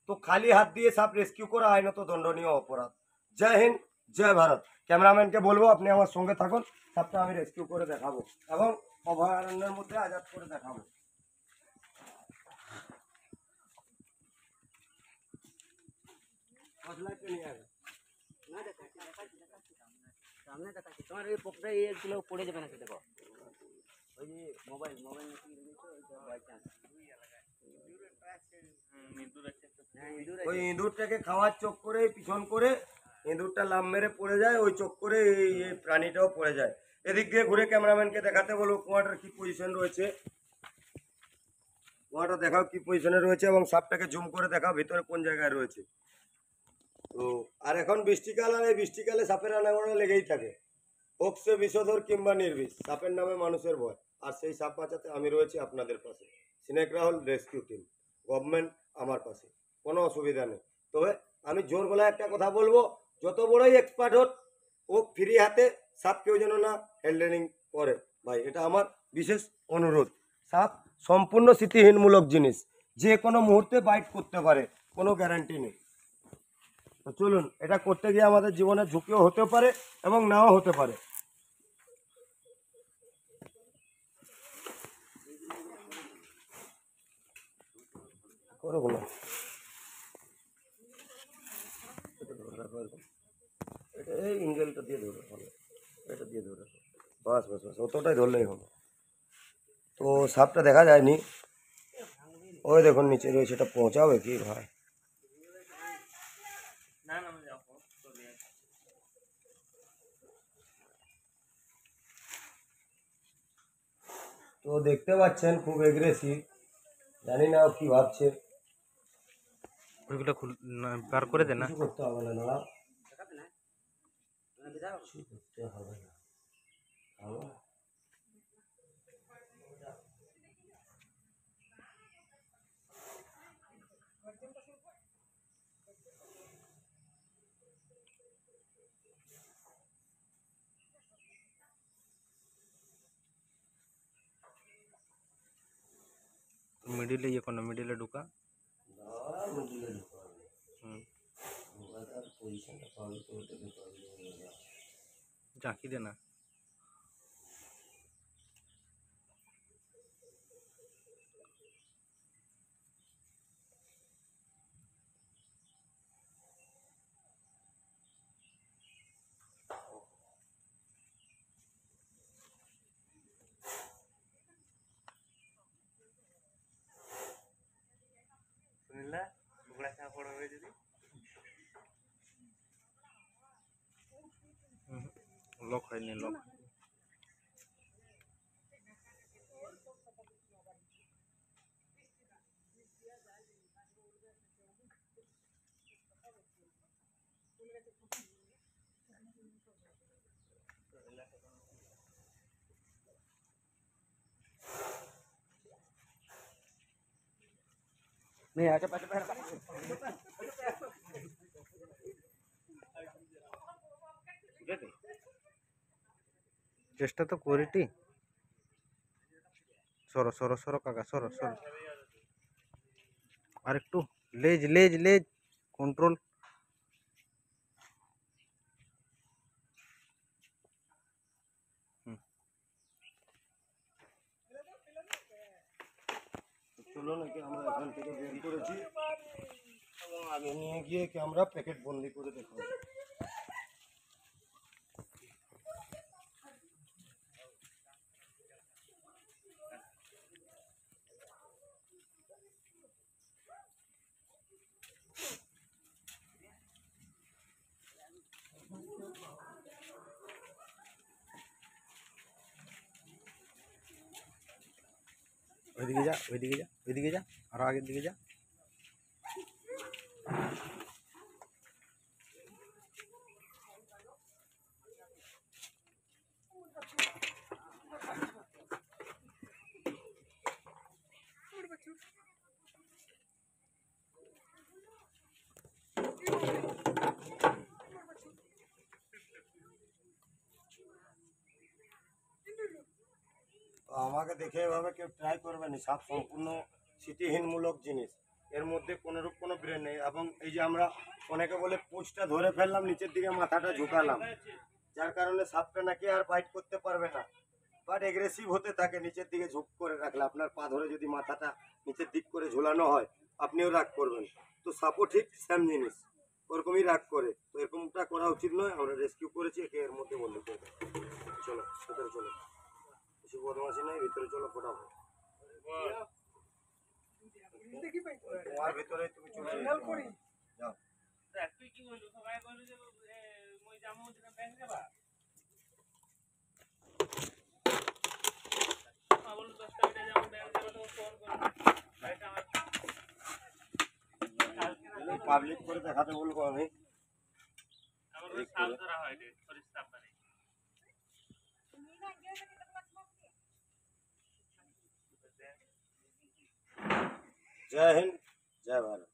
তো খালি হাত দিয়ে সাপ রেস্কিউ করা আইনত দণ্ডনীয় অপরাধ। জয় হিন্দ, জয় ভারত। ক্যামেরাম্যানকে বলবো আপনি আমার সঙ্গে থাকুন, সাপটা আমি রেস্কিউ করে দেখাবো এবং অভয়ারণ্যের মধ্যে আজাদ করে দেখাবো। তোমার এই পকটা এইগুলো পড়ে যাবে নাকি? দেখো ওই যে মোবাইল বাই চান্স ওই ইঁদুরটাকে খাওয়ার চোখ করে পিছন করে ইঁদুরটা লাম মেরে পড়ে যায়, ওই চোখ করে এই প্রাণীটাও পড়ে যায়। এদিক দিয়ে ঘুরে ক্যামেরাম্যানকে দেখাতে বলো কুয়াটার কি পজিশন রয়েছে, কুয়াটা দেখাও কি পজিশনে রয়েছে এবং সাপটাকে জুম করে দেখাও ভিতরে কোন জায়গায় রয়েছে। তো আর এখন বৃষ্টিকাল, আর এই বৃষ্টিকালে সাপের আনাগোনা লেগেই থাকে, হোক সে বিষধর কিংবা নির্বিষ, সাপের নামে মানুষের ভয়। আর সেই সাপ বাঁচাতে আমি রয়েছি আপনাদের পাশে। Scenic Rahul rescue team, government আমার পাশে, কোনো অসুবিধা নেই। তবে আমি জোর গলায় একটা কথা বলবো, যত বড়ই এক্সপার্ট হোক ও ফ্রি হাতে সাপ কেউ যেন না হ্যান্ডেলিং করে ভাই, এটা আমার বিশেষ অনুরোধ। সাপ সম্পূর্ণ স্মৃতিহীনমূলক জিনিস, যে কোনো মুহূর্তে বাইট করতে পারে, কোনো গ্যারান্টি নেই। তো চলুন, এটা করতে গিয়ে আমাদের জীবনে ঝুঁকিও হতে পারে এবং নাও হতে পারে। করবো না, এটা এই ইঞ্জেলটা দিয়ে ধরে হবে, এটা দিয়ে ধরে, বাস বাস বাস, অতটাই ধরলেই হবে। তো সাপটা দেখা যায়নি, ওই দেখুন নিচে রয়েছে, এটা পৌঁছাবে কি ভাই? তো দেখতে পাচ্ছেন খুব এগ্রেসিভ, জানি না ও কি ভাবছে। ওইগুলো বার করে দে না। কিছু করতে হবে না, দাঁড়াও, কিছু করতে হবে না, হবে? মিডিলে ইয়ে করো, মিডিলে ঢুকা। দাঁড়াও, মিডিলে ঢুকো আগে। হুম, তার পজিশনটা পাবে তো ওটা দিতে হবে। ঝাঁকি দে না। শুনিলা বুকড়া খা পড়বে যদি লক হয়নি, লক। नहीं आके पास চেষ্টা তো করিটি। সরো সরো সরো কাকা, সরো সরো। আর একটু লেজ লেজ লেজ কন্ট্রোল। চলো নাকি আমরা এখান থেকে বের করেছি এবং আগে নিয়ে গিয়ে কি আমরা প্যাকেট বন্দি করে দেখাবো। ওইদিকে যা, ওইদিকে যা, ওইদিকে যা, আরো আগের দিকে যা। তো আমাকে দেখে এভাবে কেউ ট্রাই করবে না, সাপ সম্পূর্ণ স্মৃতিহীনমূলক জিনিস, এর মধ্যে কোনোরূপ কোনো ব্রেন নেই। এবং এই যে আমরা অনেকে বলে পুঁচটা ধরে ফেললাম, নিচের দিকে মাথাটা ঝুঁকালাম, যার কারণে সাপটা নাকি আর বাইট করতে পারবে না, বাট এগ্রেসিভ হতে থাকে নিচের দিকে ঝুঁক করে রাখলে। আপনার পা ধরে যদি মাথাটা নিচের দিক করে ঝোলানো হয়, আপনিও রাগ করবেন। তো সাপও ঠিক সেম জিনিস, ওরকমই রাগ করে। তো এরকমটা করা উচিত নয়। আমরা রেস্কিউ করেছি, একে এর মধ্যে বন্ধ করে দেবো। চলো ভিতরে চলো, বেশি বদমাশি নাই, ভিতরে চলো ফটাফট। তোমার ভিতরে তুমি চলে যাও। তুই কি বলছো সবাই বলে যে মই যাবো ব্যাংক যাবা বলো 10 টাকা যাবো ব্যাংক যাবো তো ফোন করো এটা আমার পাবলিক করে দেখাতে বলবো আমি। আমার সাপ ধরা হয় রে ফরিস সাপ মানে জয় হিন্দ, জয় ভারত।